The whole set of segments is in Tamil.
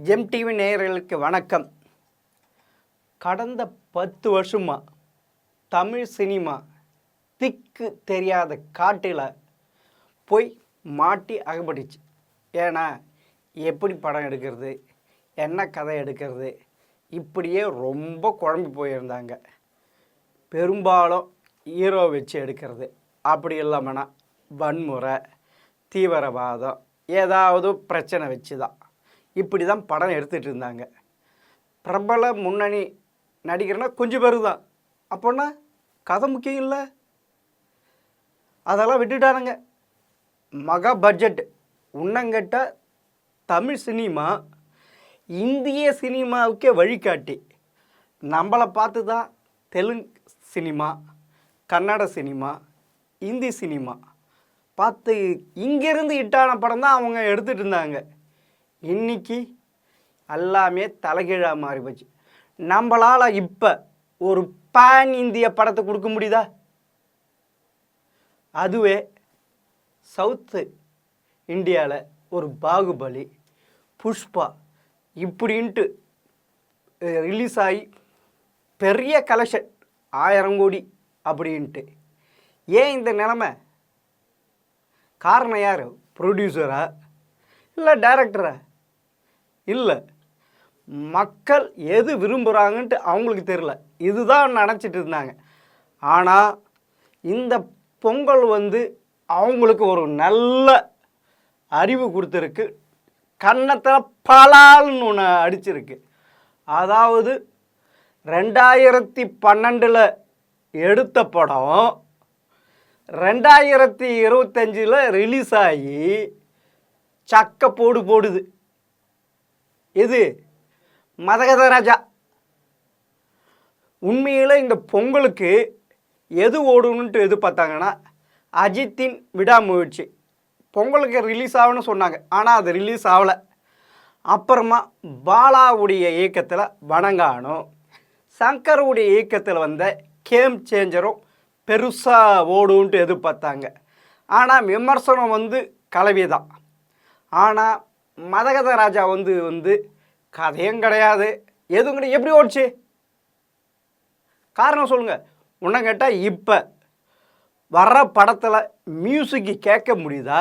ஜெம் டிவி நேயர்களுக்கு வணக்கம். கடந்த 10 வருஷமா தமிழ் சினிமா திக்கு தெரியாத காட்டில் போய் மாட்டி அகப்பட்டுச்சு. ஏன்னா எப்படி படம் எடுக்கிறது, என்ன கதை எடுக்கிறது, இப்படியே ரொம்ப குழம்பி போயிருந்தாங்க. பெரும்பாலும் ஹீரோ வச்சு எடுக்கிறது, அப்படி இல்லாமனா வன்முறை, தீவிரவாதம், ஏதாவது பிரச்சனை வச்சு தான் இப்படி தான் படம் எடுத்துகிட்டு இருந்தாங்க. பிரபல முன்னணி நடிகர்னா கொஞ்சம் பேர் தான். அப்போன்னா கதை முக்கியம் இல்லை, அதெல்லாம் விட்டுட்டானுங்க. மகா பட்ஜெட் உன்னங்கட்ட தமிழ் சினிமா இந்திய சினிமாவுக்கே வழிகாட்டி நம்மளை பார்த்து தான் Telugu cinema, Kannada cinema, Hindi cinema பார்த்து இங்கேருந்து ஹிட்டான படம் தான் அவங்க எடுத்துகிட்டு இருந்தாங்க. இன்றைக்கி எல்லாமே தலைகீழாக மாறி போச்சு. நம்மளால் இப்போ ஒரு பேன் இந்திய படத்தை கொடுக்க முடியுதா? அதுவே சவுத்து இந்தியாவில் ஒரு பாகுபலி, புஷ்பா இப்படின்ட்டு ரிலீஸ் ஆகி பெரிய கலெக்ஷன் 1000 கோடி அப்படின்ட்டு. ஏன் இந்த நிலமை? காரணம் யார்? ப்ரொடியூசரா இல்லை டைரக்டரா? இல்லை, மக்கள் எது விரும்புகிறாங்கன்ட்டு அவங்களுக்கு தெரில, இதுதான் நினச்சிட்டு இருந்தாங்க. ஆனால் இந்த பொங்கல் அவங்களுக்கு ஒரு நல்ல அறிவு கொடுத்துருக்கு. கன்னத்தில் பலால்னு ஒன்று அடிச்சிருக்கு. அதாவது 2012 எடுத்த படம் 2025 ரிலீஸ் ஆகி சக்க போடுது. எது? மதகத ராஜா. உண்மையில் இந்த பொங்கலுக்கு எது ஓடணுன்ட்டு எதிர்பார்த்தாங்கன்னா அஜித்தின் விடாமுயற்சி. பொங்கலுக்கு ரிலீஸ் ஆகுன்னு சொன்னாங்க, ஆனால் அது ரிலீஸ் ஆகலை. அப்புறமா பாலாவுடைய இயக்கத்தில் வணங்கானும், சங்கருடைய இயக்கத்தில் வந்த கேம் சேஞ்சரும் பெருசாக ஓடுன்ட்டு எதிர்பார்த்தாங்க. ஆனால் விமர்சனம் கலவி தான். ஆனால் மதகத ராஜா கதையும் கிடையாது, எதுவும் கிடையாது. எப்படி ஓடிச்சு? காரணம் சொல்லுங்கள். உன்னை கேட்டால் இப்போ வர்ற படத்தில் மியூசிக்கு கேட்க முடியுதா?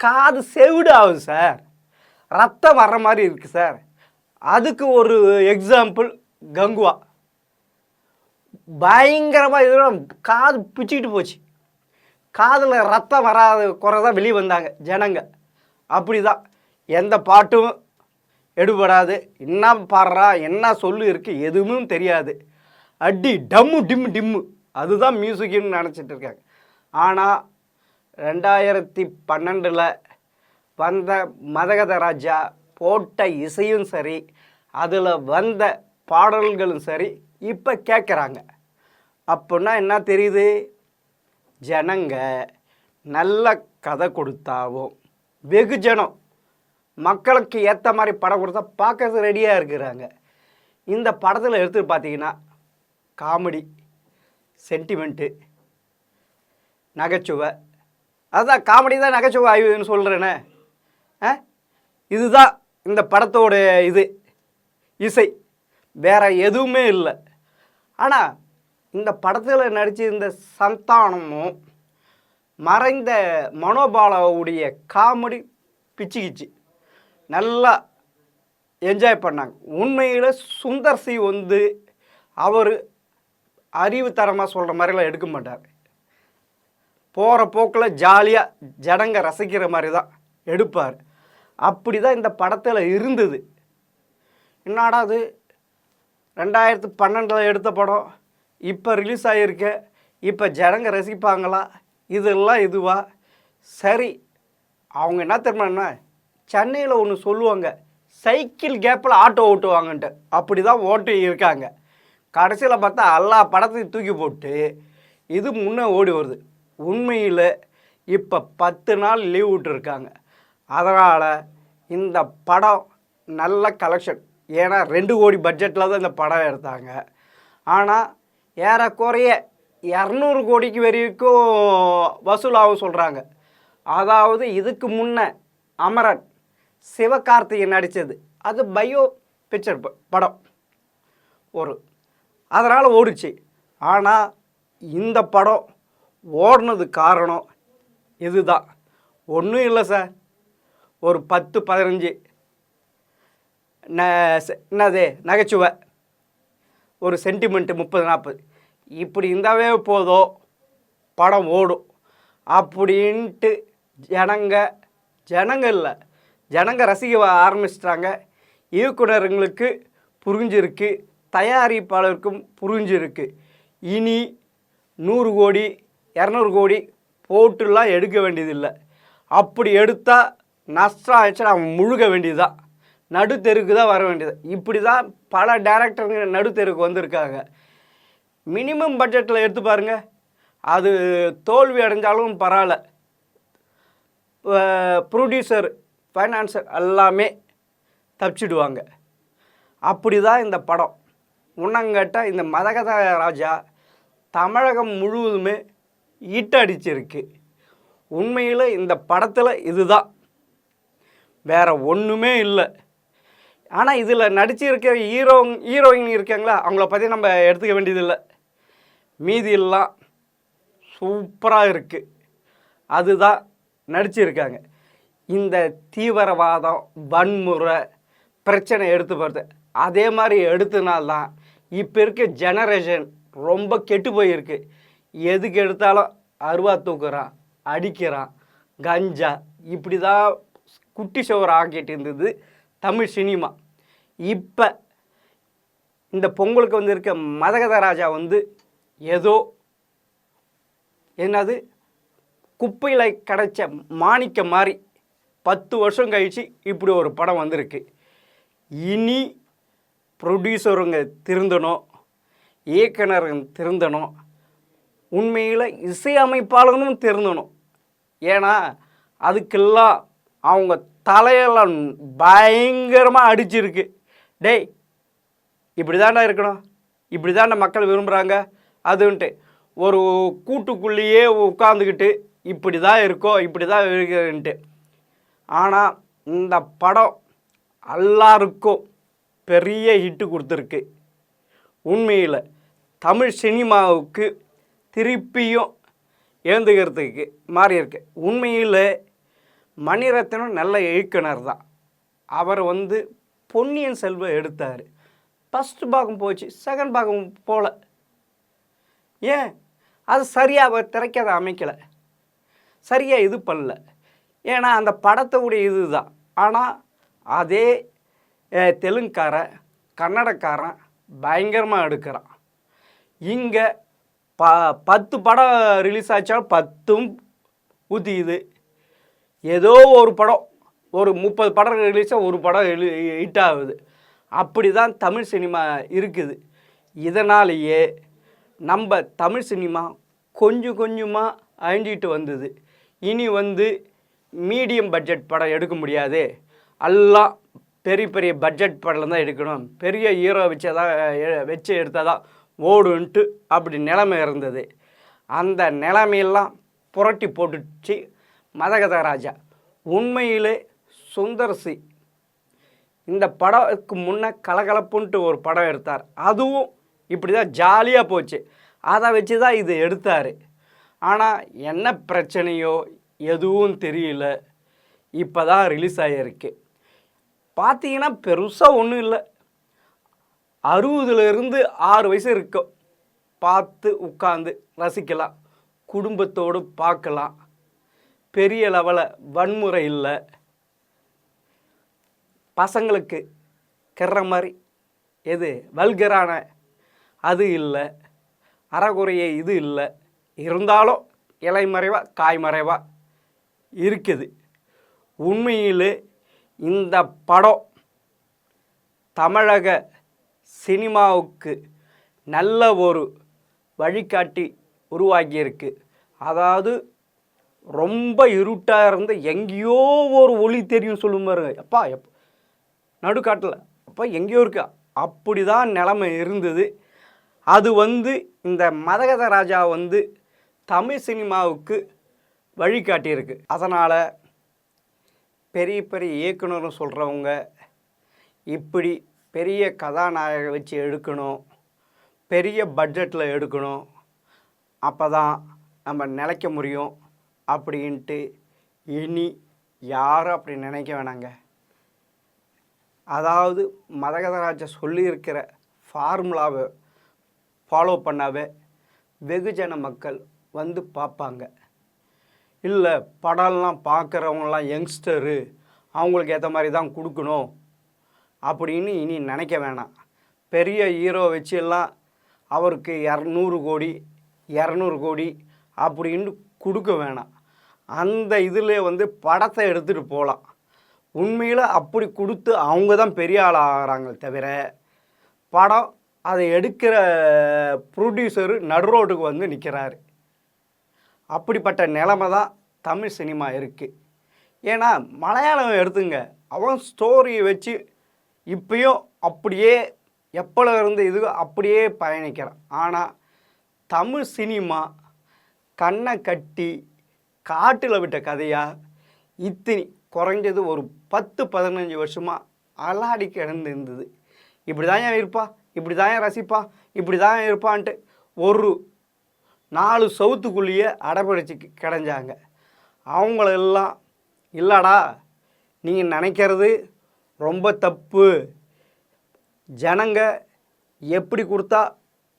காது செவிடு ஆகுது சார், ரத்தம் வர்ற மாதிரி இருக்குது சார். அதுக்கு ஒரு எக்ஸாம்பிள் கங்குவா. பயங்கரமாக இதெல்லாம் காது பிச்சுக்கிட்டு போச்சு. காதில் ரத்தம் வராத குறை தான் வெளியே வந்தாங்க ஜனங்க. அப்படி தான் எந்த பாட்டும் எடுபடாது. என்ன பாடுறா, என்ன சொல்லு இருக்குது எதுவுமே தெரியாது. அடி டம்மு டிம்மு அதுதான் மியூசிக்குன்னு நினச்சிட்டு இருக்காங்க. ஆனால் 2012 வந்த மதகத ராஜா போட்ட இசையும் சரி, அதில் வந்த பாடல்களும் சரி இப்போ கேட்குறாங்க. அப்படின்னா என்ன தெரியுது? ஜனங்க நல்ல கதை கொடுத்தாவும் வெகுஜனம் மக்களுக்கு ஏற்ற மாதிரி படம் கொடுத்தா பார்க்கறது ரெடியாக இருக்கிறாங்க. இந்த படத்தில் எடுத்து பார்த்தீங்கன்னா காமெடி, சென்டிமெண்ட்டு, நகைச்சுவை. அதுதான் காமெடி தான் நகைச்சுவை ஆய்வுன்னு சொல்கிறேனே. இதுதான் இந்த படத்தோட இசை, வேறு எதுவுமே இல்லை. ஆனால் இந்த படத்தில் நடிச்சிருந்த சந்தானமும் மறைந்த மனோபாலாவுடைய காமெடி பிச்சுக்கிச்சு, நல்லா என்ஜாய் பண்ணாங்க. உண்மையில் சுந்தர் சி அவர் அறிவுத்தரமாக சொல்கிற மாதிரிலாம் எடுக்க மாட்டார். போகிற போக்கில் ஜாலியாக ஜனங்க ரசிக்கிற மாதிரி தான் எடுப்பார். அப்படி தான் இந்த படத்தில் இருந்தது. என்னடா அது 2012 எடுத்த படம் இப்போ ரிலீஸ் ஆகியிருக்கு, இப்போ ஜனங்க ரசிப்பாங்களா? இதெல்லாம் இதுவா? சரி, அவங்க என்ன தெரியுமா, சென்னையில் ஒன்று சொல்லுவாங்க, சைக்கிள் கேப்பில் ஆட்டோ ஓட்டுவாங்கன்ட்டு. அப்படி தான் ஓட்டு இருக்காங்க. கடைசியில் பார்த்தா எல்லா படத்தையும் தூக்கி போட்டு இது முன்னே ஓடி வருது. உண்மையில் இப்போ 10 நாள் லீவ் விட்டுருக்காங்க. அதனால் இந்த படம் நல்ல கலெக்ஷன். ஏன்னா 2 கோடி பட்ஜெட்டில் தான் இந்த படம் எடுத்தாங்க. ஆனால் ஏறக்குறைய 200 கோடிக்கு வரைக்கும் வசூலாகும் சொல்கிறாங்க. அதாவது இதுக்கு முன்னே அமரன் சிவகார்த்திகேயன் நடித்தது அது பயோ பிக்சர் படம் ஒரு, அதனால் ஓடிச்சு. ஆனால் இந்த படம் ஓடினது காரணம் இதுதான். ஒன்றும் இல்லை சார், ஒரு 10-15 என்னது நகைச்சுவை, ஒரு சென்டிமெண்ட்டு 30-40 இப்படி இருந்தாவே போதும் படம் ஓடும் அப்படின்ட்டு ஜனங்க இல்லை, ஜனங்க ரசிக்க ஆரம்பிச்சிட்டாங்க. இயக்குனருங்களுக்கு புரிஞ்சிருக்கு, தயாரிப்பாளருக்கும் புரிஞ்சிருக்கு. இனி 100 கோடி 200 கோடி போட்டுலாம் எடுக்க வேண்டியதில்லை. அப்படி எடுத்தால் நஷ்டம் ஆயிடுச்சுன்னா அவன் முழுக வேண்டியதுதான், நடுத்தெருக்கு தான் வர வேண்டியது. இப்படி தான் பல டேரக்டருங்க நடுத்தெருக்கு வந்திருக்காங்க. மினிமம் பட்ஜெட்டில் எடுத்து பாருங்கள், அது தோல்வி அடைஞ்சாலும் பரவாயில்ல, ப்ரொடியூசர் ஃபைனான்சர் எல்லாமே தப்பிச்சிடுவாங்க. அப்படி தான் இந்த படம். உன்னங்கட்ட இந்த மதகத ராஜா தமிழகம் முழுவதுமே ஹிட் அடிச்சிருக்கு. உண்மையில் இந்த படத்தில் இதுதான், வேறு ஒன்றுமே இல்லை. ஆனால் இதில் நடிச்சிருக்கிற ஹீரோயின் இருக்காங்களா, அவங்கள பற்றி நம்ம எடுத்துக்க வேண்டியதில்லை. மீதி எல்லாம் சூப்பராக இருக்குது, அதுதான் நடிச்சிருக்காங்க. இந்த தீவிரவாதம் வன்முறை பிரச்சனை எடுத்து போகிறது அதே மாதிரி எடுத்தனால்தான் இப்போ இருக்க ஜெனரேஷன் ரொம்ப கெட்டு போயிருக்கு. எதுக்கு எடுத்தாலும் அருவா தூக்குறான், அடிக்கிறான், கஞ்சா, இப்படி தான் குட்டி சோறு ஆக்கிட்டு இருந்தது தமிழ் சினிமா. இப்போ இந்த பொங்கலுக்கு வந்து இருக்க மதகத ராஜா வந்து ஏதோ என்னது குப்பையில் கிடைச்ச மாணிக்க மாதிரி 10 வருஷம் கழித்து இப்படி ஒரு படம் வந்திருக்கு. இனி ப்ரொடியூசருங்க திருந்தணும், இயக்குனருங்க திருந்தணும், உண்மையில் இசையமைப்பாளர்களும் திருந்தணும். ஏன்னா அதுக்கெல்லாம் அவங்க தலையெல்லாம் பயங்கரமாக அடிச்சிருக்கு. டேய் இப்படி தாண்டா இருக்கணும், இப்படி தாண்டா மக்கள் விரும்புகிறாங்க அதுன்ட்டு ஒரு கூட்டுக்குள்ளேயே உட்காந்துக்கிட்டு இப்படி தான் இருக்கோ இப்படி தான் இருக்குன்ட்டு. ஆனால் இந்த படம் எல்லாருக்கும் பெரிய ஹிட்டு கொடுத்துருக்கு. உண்மையில் தமிழ் சினிமாவுக்கு திருப்பியும் ஏந்துக்கிறதுக்கு மாறி இருக்கு. உண்மையில் மணிரத்னம் நல்ல இயக்குனர் தான். அவர் வந்து பொன்னியின் செல்வன் எடுத்தார், ஃபஸ்ட் பாகம் போச்சு, செகண்ட் பாகம் போல. ஏன் அது சரியாக அவர் திரைக்கதை அமைக்கலை, சரியாக இது பண்ணல. ஏன்னா அந்த படத்தோடைய இது தான். ஆனால் அதே தெலுங்குக்காரன் கன்னடக்காரன் பயங்கரமாக எடுக்கிறான். இங்கே 10 படம் ரிலீஸ் ஆச்சாலும் 10ம் ஊற்றிக்குது. ஏதோ ஒரு படம், ஒரு 30 படம் ரிலீஸாக ஒரு படம் ஹிட் ஆகுது. அப்படி தான் தமிழ் சினிமா இருக்குது. இதனாலேயே நம்ம தமிழ் சினிமா கொஞ்சம் கொஞ்சமாக அழிஞ்சிட்டு வந்தது. இனி வந்து மீடியம் பட்ஜெட் படம் எடுக்க முடியாது, எல்லாம் பெரிய பெரிய பட்ஜெட் படம் தான் எடுக்கணும், பெரிய ஹீரோ வச்சு எடுத்தால் தான் ஓடுன்ட்டு அப்படி நிலைமை இருந்தது. அந்த நிலைமையெல்லாம் புரட்டி போட்டுச்சு மதகத ராஜா. உண்மையிலே சுந்தர்சி இந்த படத்துக்கு முன்னே கலகலப்புன்ட்டு ஒரு படம் எடுத்தார், அதுவும் இப்படி தான் ஜாலியாக போச்சு. அதை வச்சு தான் இது எடுத்தார். ஆனால் என்ன பிரச்சனையோ எதுவும் தெரியல, இப்போ தான் ரிலீஸ் ஆகியிருக்கு. பார்த்தீங்கன்னா பெருசாக ஒன்றும் இல்லை, 60லேருந்து 6 வயசு இருக்கும், பார்த்து உட்காந்து ரசிக்கலாம், குடும்பத்தோடு பார்க்கலாம். பெரிய லெவலில் வன்முறை இல்லை, பசங்களுக்கு கெற மாதிரி எது வல்கரான அது இல்லை, அறகுறைய இது இல்லை. இருந்தாலும் இலைமறைவாக காய்மறைவாக இருக்குது. உண்மையில் இந்த படம் தமிழக சினிமாவுக்கு நல்ல ஒரு வழிகாட்டி உருவாக்கியிருக்கு. அதாவது ரொம்ப இருட்டாக இருந்து எங்கேயோ ஒரு ஒளி தெரியும் சொல்லும் பாருங்க, அப்பா நடுக்காட்டில் அப்போ எங்கேயோ இருக்கா, அப்படி தான் நிலைமை இருந்தது. அது வந்து இந்த மதகத ராஜா வந்து தமிழ் சினிமாவுக்கு வழிகாட்டியிருக்கு. அதனால் பெரிய பெரிய இயக்குனரும் சொல்கிறவங்க, இப்படி பெரிய கதாநாயகரை வச்சு எடுக்கணும், பெரிய பட்ஜெட்டில் எடுக்கணும், அப்போ தான் நம்ம நிலைக்க முடியும் அப்படின்ட்டு இனி யாரும் அப்படி நினைக்க வேணாங்க. அதாவது மரகதராஜா சொல்லியிருக்கிற ஃபார்முலாவை ஃபாலோ பண்ணாவே வெகுஜன மக்கள் வந்து பார்ப்பாங்க. இல்லை படம்லாம் பார்க்குறவங்களாம் யங்ஸ்டரு, அவங்களுக்கு ஏற்ற மாதிரி தான் கொடுக்கணும் அப்படின்னு இனி நினைக்க வேணாம். பெரிய ஹீரோ வச்சு எல்லாம் அவருக்கு 100 கோடி 200 கோடி அப்படின்னு கொடுக்க வேணாம். அந்த இதில் வந்து படத்தை எடுத்துகிட்டு போகலாம். உண்மையில் அப்படி கொடுத்து அவங்க தான் பெரிய ஆள் ஆகிறாங்க தவிர, படம் அதை எடுக்கிற ப்ரொடியூசரு நடு ரோட்டுக்கு வந்து நிற்கிறாரு. அப்படிப்பட்ட நிலைமை தான் தமிழ் சினிமா இருக்குது. ஏன்னா மலையாளம் எடுத்துங்க, அவன் ஸ்டோரியை வச்சு இப்பயும் அப்படியே எப்போல இருந்து இது அப்படியே பயணிக்கிறான். ஆனால் தமிழ் சினிமா கண்ணை கட்டி காட்டில் விட்ட கதையாக இத்தனி குறைஞ்சது ஒரு 10-15 வருஷமாக அலாடி கிடந்து இருந்தது. இப்படி தான் ஏன் இருப்பா, இப்படி தான் ஏன் ரசிப்பா, இப்படி தான் இருப்பான்ட்டு ஒரு 4 சவுத்துக்குள்ளேயே அடைப்பிடிச்சி கிடஞ்சாங்க. அவங்களெல்லாம் இல்லைடா நீங்கள் நினைக்கிறது ரொம்ப தப்பு, ஜனங்க எப்படி கொடுத்தா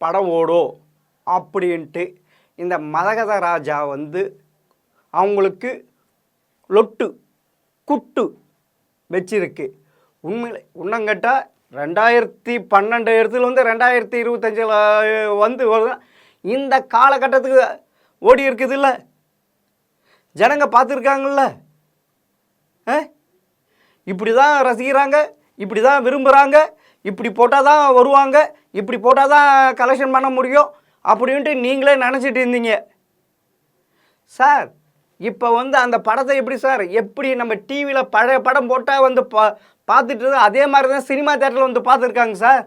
படம் ஓடும் அப்படின்ட்டு இந்த மரகதராஜா வந்து அவங்களுக்கு லொட்டு குட்டு வச்சிருக்கு. உண்மையில் இன்னங்கட்டால் 2012 இடத்துல வந்து 2025 வந்து இந்த காலகட்டத்துக்கு ஓடி இருக்குது இல்லை, ஜனங்க பார்த்துருக்காங்கல்ல. இப்படி தான் ரசிக்கிறாங்க, இப்படி தான் விரும்புகிறாங்க, இப்படி போட்டால் தான் வருவாங்க, இப்படி போட்டால் தான் கலெக்ஷன் பண்ண முடியும் அப்படின்ட்டு நீங்களே நினச்சிட்டு இருந்தீங்க சார். இப்போ வந்து அந்த படத்தை எப்படி சார், எப்படி நம்ம டிவியில் பழைய படம் போட்டால் வந்து பார்த்துட்டு அதே மாதிரி தான் சினிமா தேட்டரில் வந்து பார்த்துருக்காங்க சார்.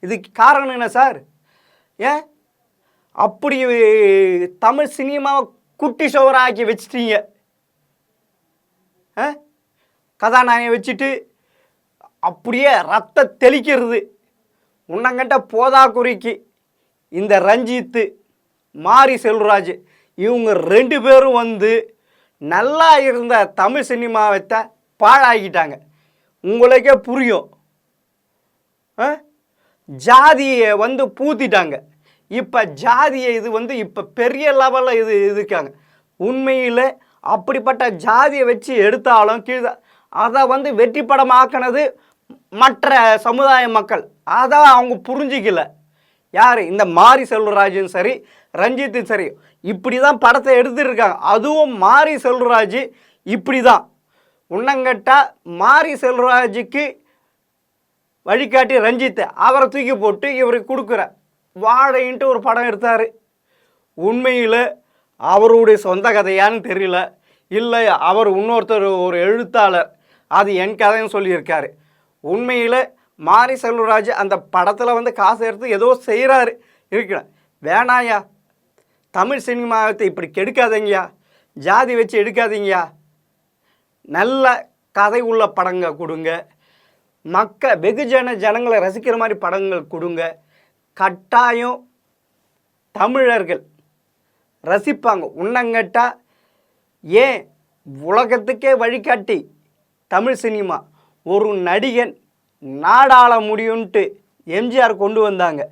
இதுக்கு காரணம் என்ன சார்? ஏன் அப்படி தமிழ் சினிமாவை குட்டி சோவராக ஆக்கி வச்சிட்டீங்க? கதாநாயகன் வச்சுட்டு அப்படியே ரத்த தெளிக்கிறது. உன்னங்கிட்ட போதாக்குறிக்கு இந்த ரஞ்சித்து மாரி செல்வராஜ் இவங்க 2 பேரும் வந்து நல்லா இருந்த தமிழ் சினிமாவை பாழாக்கிட்டாங்க. உங்களுக்கே புரியும். ஜாதியை வந்து பூத்திட்டாங்க. இப்போ ஜாதியை இது வந்து இப்போ பெரிய லெவலில் இது இருக்காங்க. உண்மையில் அப்படிப்பட்ட ஜாதியை வச்சு எடுத்தாலும் கீழே அதை வந்து வெற்றி படமாக்கினது மற்ற சமுதாய மக்கள். அதான் அவங்க புரிஞ்சிக்கல. யார்? இந்த மாரி செல்வராஜும் சரி, ரஞ்சித்தும் சரி, இப்படி தான் படத்தை எடுத்துருக்காங்க. அதுவும் மாரி செல்வராஜ் இப்படி தான் உன்னங்கட்டா மாரி செல்வராஜுக்கு வழிகாட்டி ரஞ்சித்தை அவரை தூக்கி போட்டு இவருக்கு கொடுக்குற வாழைன்ட்டு ஒரு படம் எடுத்தார். உண்மையில் அவருடைய சொந்த கதையான்னு தெரியல, இல்லை அவர் இன்னொருத்தர் ஒரு எழுத்தாளர் அது என் கதைன்னு சொல்லியிருக்காரு. உண்மையில் மாரி செல்வராஜ் அந்த படத்தில் வந்து காசு எடுத்து ஏதோ செய்கிறாரு இருக்கிற. வேணாயா, தமிழ் சினிமாவை இப்படி கெடுக்காதீங்கயா, ஜாதி வச்சு எடுக்காதீங்கயா, நல்ல கதை உள்ள படங்கள் கொடுங்க, ஜனங்களை ரசிக்கிற மாதிரி படங்கள் கொடுங்க. கட்டாயம் தமிழர்கள் ரசிப்பாங்க. உன்னங்கட்டா ஏன் உலகத்துக்கே வழிகாட்டி தமிழ் சினிமா ஒரு நடிகன் நாடாள முடியும்ன்ட்டு எம்ஜிஆர் கொண்டு வந்தாங்க.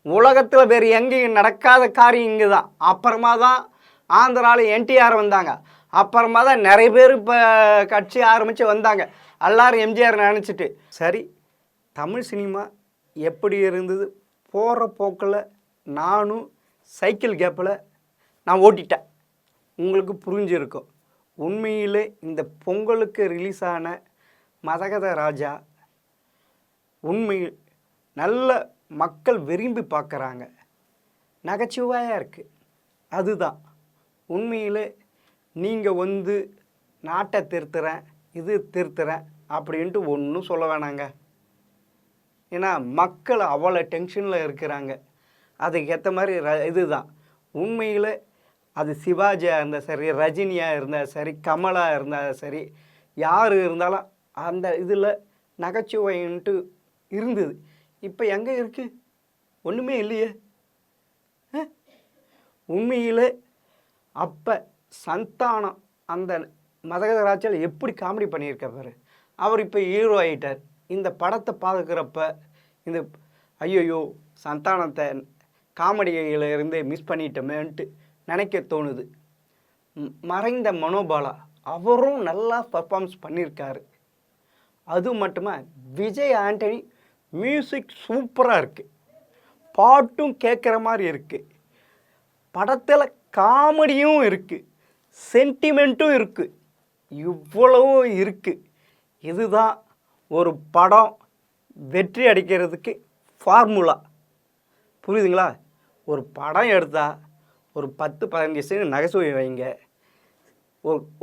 உலகத்தில் வேறு எங்கேயும் நடக்காத காரியம் இங்கே தான். அப்புறமா தான் ஆந்திராவில் என்டிஆர் வந்தாங்க. அப்புறமா தான் நிறைய பேர் இப்போ கட்சி ஆரம்பித்து வந்தாங்க. எல்லாரும் எம்ஜிஆர் நினச்சிட்டு. சரி, தமிழ் சினிமா எப்படி இருந்தது போகிற போக்கில் நானும் சைக்கிள் கேப்பில் நான் ஓட்டிட்டேன். உங்களுக்கு புரிஞ்சிருக்கும். உண்மையிலே இந்த பொங்கலுக்கு ரிலீஸ் ஆன மரகதராஜா உண்மையில் நல்ல மக்கள் விரும்பி பார்க்குறாங்க, நகைச்சுவையாக இருக்குது. அதுதான் உண்மையிலே. நீங்கள் வந்து நாட்டை திருத்துறேன் இது திருத்துறேன் அப்படின்ட்டு ஒன்றும் சொல்ல வேணாங்க. ஏன்னா மக்கள் அவ்வளோ டென்ஷனில் இருக்கிறாங்க. அதுக்கேற்ற மாதிரி இதுதான் உண்மையில். அது சிவாஜியாக இருந்தால் சரி, ரஜினியாக இருந்தால் சரி, கமலாக இருந்தால் சரி, யார் இருந்தாலும் அந்த இதில் நகைச்சுவைன்ட்டு இருந்தது. இப்போ எங்கே இருக்குது? ஒன்றுமே இல்லையே. உண்மையில் அப்போ சந்தானம் அந்த மதகதராஜால் எப்படி காமெடி பண்ணியிருக்க பாரு. அவர் இப்போ ஹீரோ ஆகிட்டார். இந்த படத்தை பார்க்குறப்ப இந்த ஐயோ சந்தானத்தை காமெடியில் இருந்து மிஸ் பண்ணிட்டோமேன்ட்டு நினைக்க தோணுது. மறைந்த மனோபாலா அவரும் நல்லா பர்ஃபார்மன்ஸ் பண்ணியிருக்காரு. அது மட்டுமா விஜய் ஆண்டனி மியூசிக் சூப்பராக இருக்குது, பாட்டும் கேட்குற மாதிரி இருக்குது, படத்தில் காமெடியும் இருக்குது, சென்டிமெண்ட்டும் இருக்குது, இவ்வளவும் இருக்குது. இதுதான் ஒரு படம் வெற்றி அடிக்கிறதுக்கு ஃபார்முலா. புரியுதுங்களா? ஒரு படம் எடுத்தால் ஒரு 10-15 சீன் நகைச்சுவை வைங்க,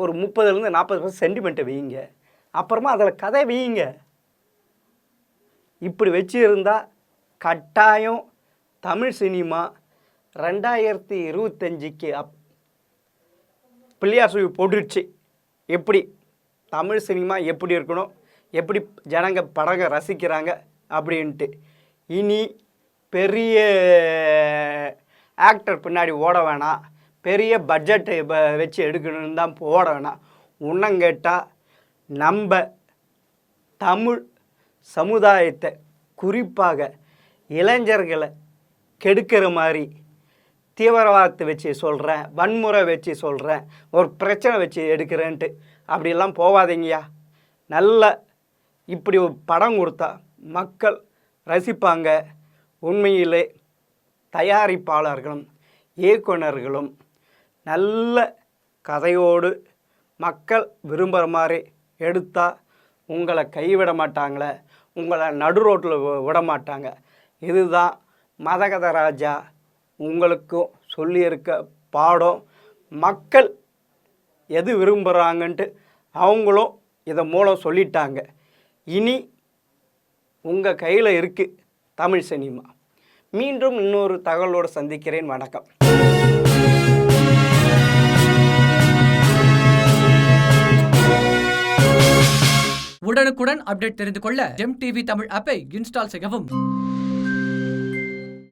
ஒரு 30-40% சென்டிமெண்ட்டை வைங்க, அப்புறமா அதில் கதை வைங்க. இப்படி வச்சு இருந்தால் கட்டாயம் தமிழ் சினிமா 2025க்கு பிள்ளையார் சுழி போட்டுடுச்சு. எப்படி தமிழ் சினிமா எப்படி இருக்கணும், எப்படி ஜனங்க படங்க ரசிக்கிறாங்க அப்படின்ட்டு. இனி பெரிய ஆக்டர் பின்னாடி ஓட வேணாம், பெரிய பட்ஜெட்டை வச்சு எடுக்கணும்னு தான் ஓட வேணாம். இன்னும் கேட்டால் நம்ம தமிழ் சமுதாயத்தை குறிப்பாக இளைஞர்களை கெடுக்கிற மாதிரி தீவிரவாதத்தை வச்சு சொல்கிறேன், வன்முறை வச்சு சொல்கிறேன், ஒரு பிரச்சனை வச்சு எடுக்கிறேன்ட்டு அப்படிலாம் போகாதீங்கய்யா. நல்ல இப்படி ஒரு படம் கொடுத்தா மக்கள் ரசிப்பாங்க. உண்மையிலே தயாரிப்பாளர்களும் இயக்குனர்களும் நல்ல கதையோடு மக்கள் விரும்புகிற மாதிரி எடுத்தால் உங்களை கைவிட மாட்டாங்களே, உங்களை நடு ரோட்டில் விட மாட்டாங்க. இதுதான் மதகதராஜா உங்களுக்கும் சொல்லியிருக்க பாடம். மக்கள் எது விரும்புகிறாங்கன்ட்டு அவங்களும் இதை மூலம் சொல்லிட்டாங்க. இனி உங்கள் கையில் இருக்குது தமிழ் சினிமா. மீண்டும் இன்னொரு தகவலோடு சந்திக்கிறேன். வணக்கம். உடனுக்குடன் அப்டேட் தெரிந்து கொள்ள ஜெம் டிவி தமிழ் ஆப்பை இன்ஸ்டால் செய்யவும்.